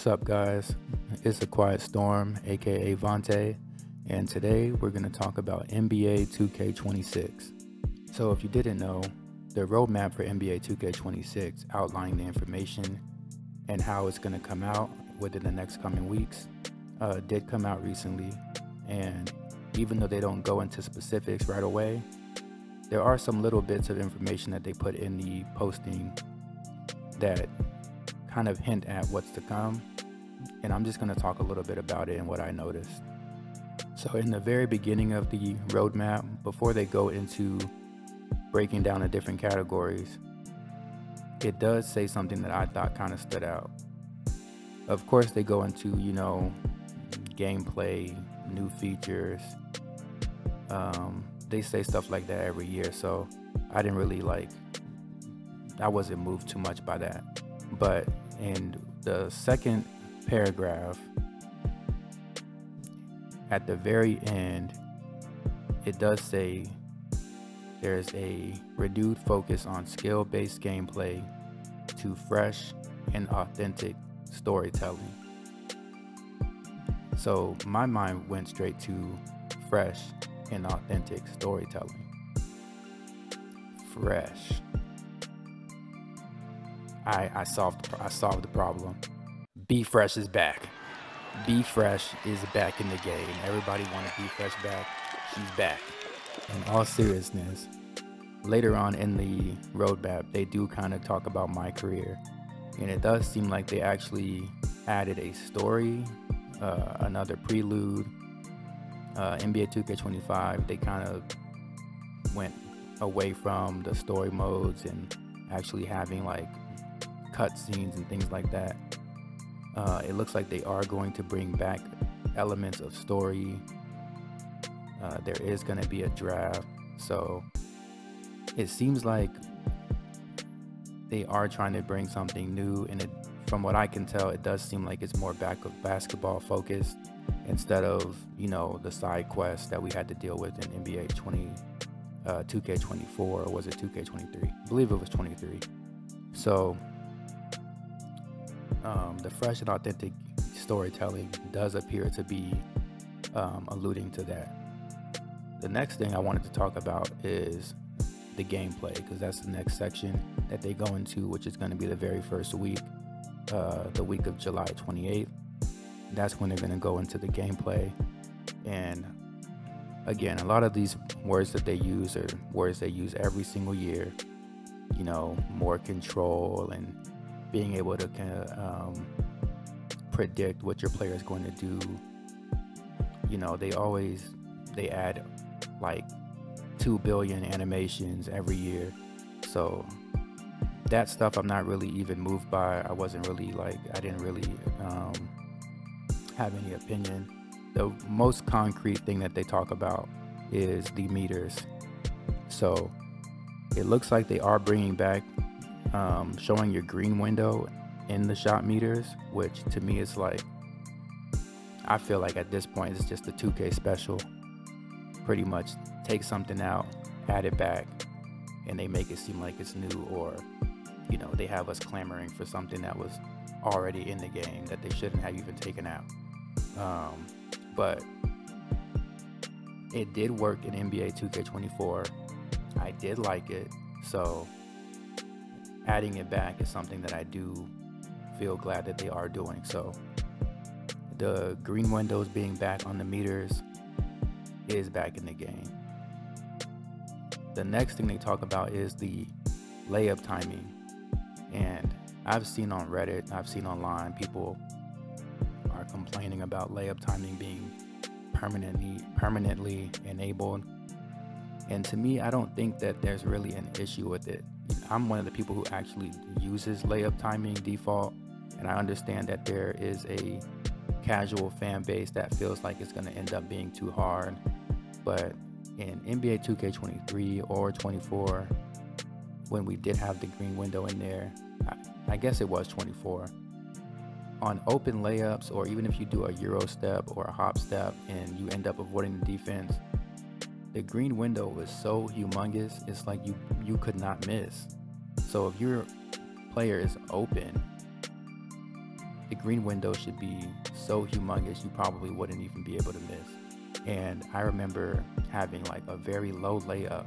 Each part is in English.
What's up, guys? It's a Quiet Storm, aka Vontae, and today we're going to talk about NBA 2K26. So, if you didn't know, the roadmap for NBA 2K26 outlining the information and how it's going to come out within the next coming weeks did come out recently, and even though they don't go into specifics right away, there are some little bits of information that they put in the posting that kind of hint at what's to come, and I'm just going to talk a little bit about it and what I noticed. So in the very beginning of the roadmap, before they go into breaking down the different categories, it does say something that I thought kind of stood out. Of course, they go into, gameplay, new features. They say stuff like that every year, so I didn't really I wasn't moved too much by that. But in the second paragraph, at the very end, it does say there's a renewed focus on skill-based gameplay to fresh and authentic storytelling. So my mind went straight to fresh and authentic storytelling. Fresh. I solved the problem. Be Fresh is back. Be Fresh is back in the game. Everybody wanted Be Fresh back. She's back. In all seriousness, later on in the roadmap, they do kind of talk about my career, and it does seem like they actually added a story, another prelude. NBA 2K25, they kind of went away from the story modes and actually having cutscenes and things like that. It looks like they are going to bring back elements of story. There is going to be a draft, so it seems like they are trying to bring something new, and from what I can tell, it does seem like it's more basketball focused instead of the side quests that we had to deal with in NBA 2K24, or was it 2K23? I believe it was 23. So the fresh and authentic storytelling does appear to be alluding to that. The next thing I wanted to talk about is the gameplay, because that's the next section that they go into, which is going to be the very first week, the week of July 28th. That's when they're going to go into the gameplay. And again, a lot of these words that they use are words they use every single year. More control and being able to kind of predict what your player is going to do. They add 2 billion animations every year. So that stuff I'm not really even moved by. I wasn't really I didn't really have any opinion. The most concrete thing that they talk about is the meters. So it looks like they are bringing back showing your green window in the shot meters, which to me is I feel like at this point it's just a 2K special. Pretty much take something out, add it back, and they make it seem like it's new, or they have us clamoring for something that was already in the game that they shouldn't have even taken out. But it did work in NBA 2K24. I did like it, so adding it back is something that I do feel glad that they are doing. So the green windows being back on the meters is back in the game. The next thing they talk about is the layup timing, and I've seen on Reddit, I've seen online, people are complaining about layup timing being permanently enabled, and to me, I don't think that there's really an issue with it. I'm one of the people who actually uses layup timing default, and I understand that there is a casual fan base that feels like it's going to end up being too hard. But in NBA 2K23 or 24, when we did have the green window in there, I guess it was 24, on open layups, or even if you do a Euro step or a hop step and you end up avoiding the defense, the green window was so humongous, it's like you could not miss. So if your player is open, the green window should be so humongous you probably wouldn't even be able to miss. And I remember having like a very low layup.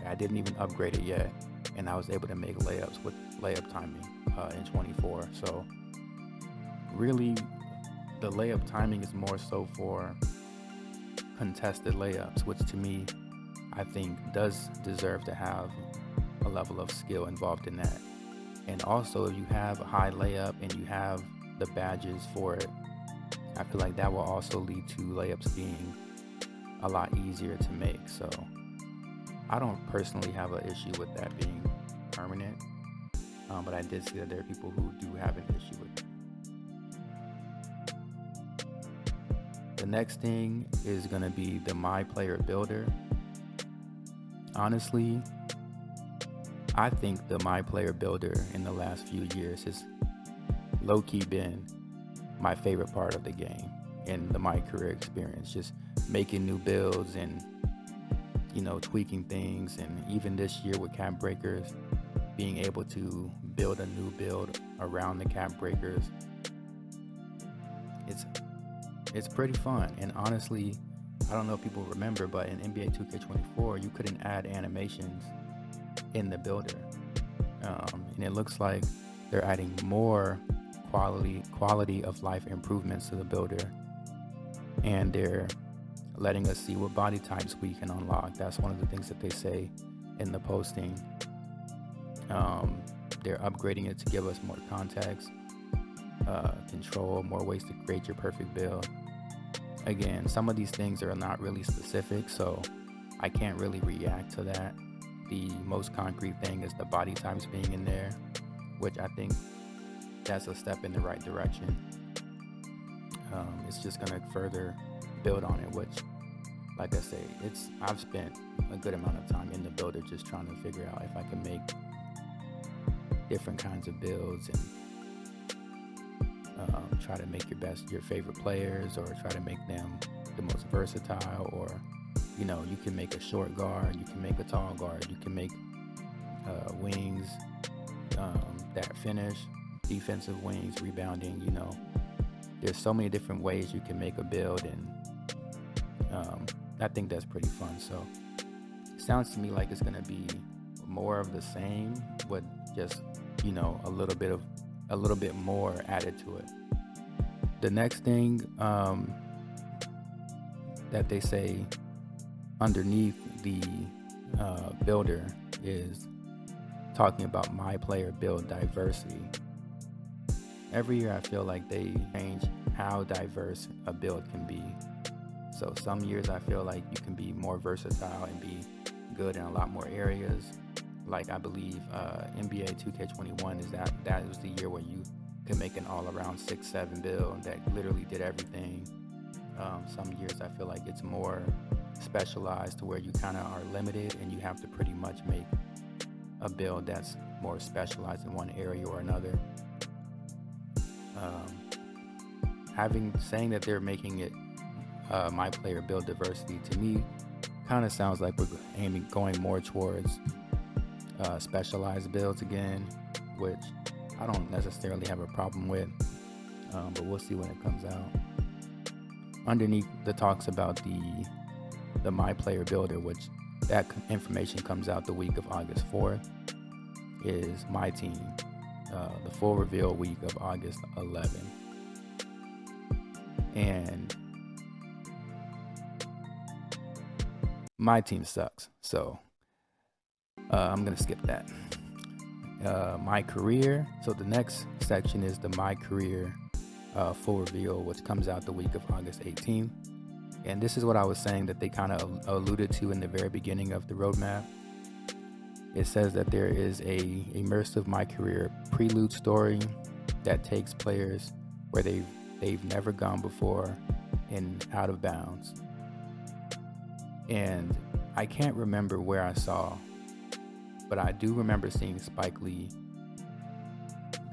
I didn't even upgrade it yet, and I was able to make layups with layup timing in 24. So really, the layup timing is more so for contested layups, which to me, I think does deserve to have a level of skill involved in that. And also, if you have a high layup and you have the badges for it, I feel like that will also lead to layups being a lot easier to make. So I don't personally have an issue with that being permanent, but I did see that there are people who do have an issue with it. The next thing is going to be the My Player Builder. Honestly, I think the My Player Builder in the last few years has low-key been my favorite part of the game in the My Career experience. Just making new builds and, tweaking things. And even this year with Cap Breakers, being able to build a new build around the Cap Breakers, it's pretty fun. And honestly, I don't know if people remember, but in NBA 2K24, you couldn't add animations in the builder. And it looks like they're adding more quality of life improvements to the builder. And they're letting us see what body types we can unlock. That's one of the things that they say in the posting. They're upgrading it to give us more context, control, more ways to create your perfect build. Again, some of these things are not really specific, so I can't really react to that. The most concrete thing is the body types being in there, which I think that's a step in the right direction. It's just going to further build on it, which, like I say, I've spent a good amount of time in the builder just trying to figure out if I can make different kinds of builds and try to make your favorite players, or try to make them the most versatile. Or you can make a short guard, you can make a tall guard, you can make wings that finish, defensive wings, rebounding. There's so many different ways you can make a build, and I think that's pretty fun. So it sounds to me like it's going to be more of the same, with just a little bit more added to it. The next thing that they say underneath the builder is talking about My Player Build diversity. Every year I feel like they change how diverse a build can be. So some years I feel like you can be more versatile and be good in a lot more areas. Like I believe NBA 2K21 is that was the year where you could make an all-around 6-7 build that literally did everything. Some years I feel like it's more specialized to where you kind of are limited and you have to pretty much make a build that's more specialized in one area or another. Saying that they're making it My Player Build diversity, to me kind of sounds like we're going more towards specialized builds again, which I don't necessarily have a problem with, but we'll see when it comes out. Underneath the talks about the My Player Builder, which that information comes out the week of August 4th, is My Team, the full reveal week of August 11th. And My Team sucks, so I'm gonna skip that. My Career. So the next section is the My Career full reveal, which comes out the week of August 18th. And this is what I was saying that they kind of alluded to in the very beginning of the roadmap. It says that there is a immersive My Career prelude story that takes players where they've never gone before and out of bounds. And I can't remember where I saw, but I do remember seeing Spike Lee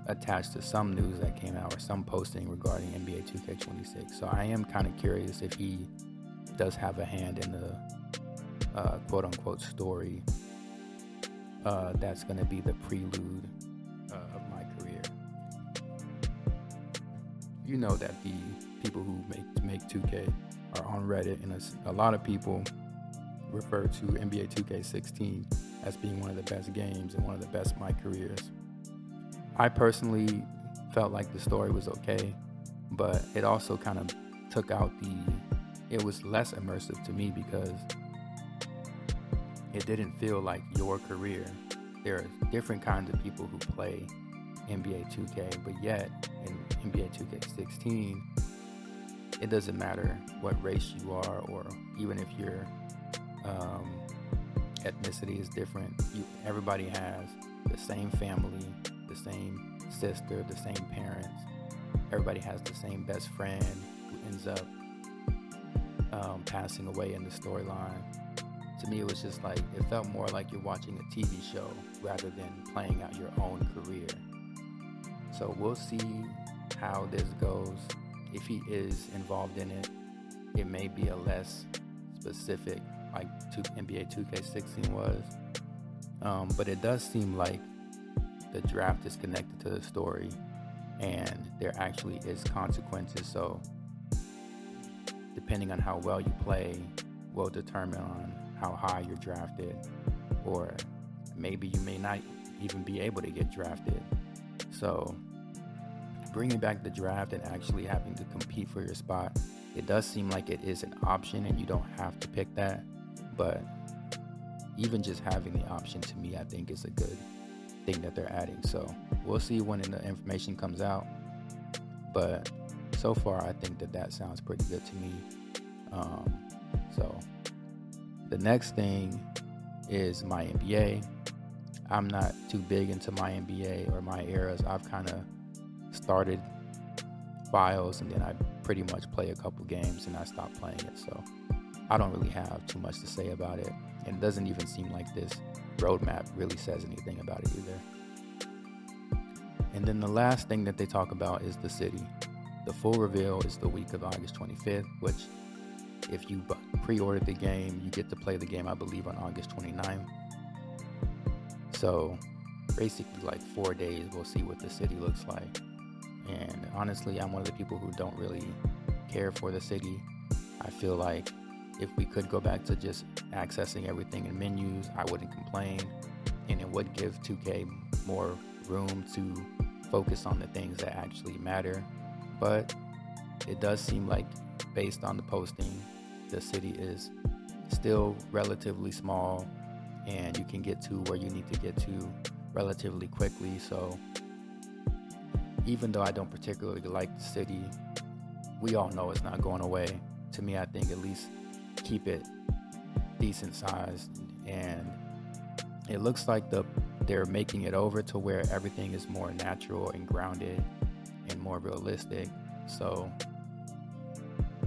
attached to some news that came out or some posting regarding NBA 2K26. So I am kind of curious if he does have a hand in the quote-unquote story that's going to be the prelude of My Career. you know that the people who make 2K are on Reddit, and a lot of people refer to NBA 2K16 as being one of the best games and one of the best of my careers. I personally felt like the story was okay, but it also kind of took out it was less immersive to me because it didn't feel like your career. There are different kinds of people who play NBA 2K, but yet in NBA 2K16, it doesn't matter what race you are, or even if your ethnicity is different. Everybody has the same family, the same sister, the same parents. Everybody has the same best friend who ends up passing away in the storyline. To me, it was just like, it felt more like you're watching a TV show rather than playing out your own career. So we'll see how this goes. If he is involved in it, it may be a less specific, like NBA 2K16 was. But it does seem like the draft is connected to the story, and there actually is consequences. So depending on how well you play will determine on how high you're drafted, or maybe you may not even be able to get drafted. So bringing back the draft and actually having to compete for your spot, it does seem like it is an option and you don't have to pick that. But even just having the option, to me, I think is a good thing that they're adding. So we'll see when the information comes out. But so far, I think that sounds pretty good to me. So the next thing is my NBA. I'm not too big into my NBA or my eras. I've kind of started files and then I pretty much play a couple games and I stop playing it. So I don't really have too much to say about it. And it doesn't even seem like this roadmap really says anything about it either. And then the last thing that they talk about is the city. The full reveal is the week of August 25th, which if you pre-ordered the game, you get to play the game, I believe, on August 29th. So basically like 4 days, we'll see what the city looks like. And honestly, I'm one of the people who don't really care for the city. I feel like if we could go back to just accessing everything in menus, I wouldn't complain. And it would give 2K more room to focus on the things that actually matter. But it does seem like, based on the posting, the city is still relatively small and you can get to where you need to get to relatively quickly. So even though I don't particularly like the city, we all know it's not going away. To me, I think at least keep it decent sized, and it looks like they're making it over to where everything is more natural and grounded and more realistic. So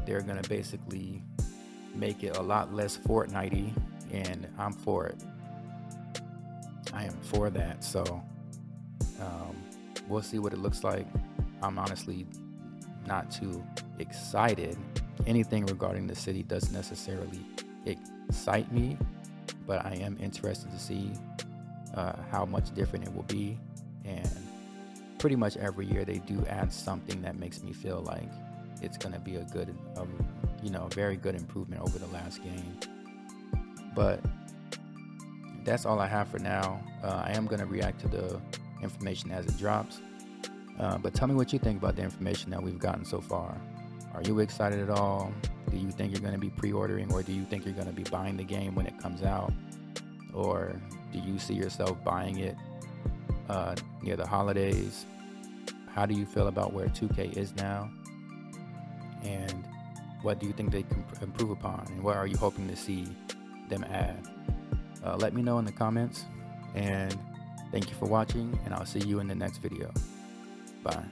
they're gonna basically make it a lot less Fortnite-y, and I'm for it. I am for that. So we'll see what it looks like. I'm honestly not too excited. Anything regarding the city doesn't necessarily excite me, but I am interested to see how much different it will be. And pretty much every year they do add something that makes me feel like it's going to be a good, very good improvement over the last game. But that's all I have for now. I am going to react to the information as it drops. But tell me what you think about the information that we've gotten so far. Are you excited at all? Do you think you're going to be pre-ordering, or do you think you're going to be buying the game when it comes out? Or do you see yourself buying it near the holidays? How do you feel about where 2K is now? And what do you think they can improve upon? And what are you hoping to see them add? Let me know in the comments. And thank you for watching, and I'll see you in the next video. Bye.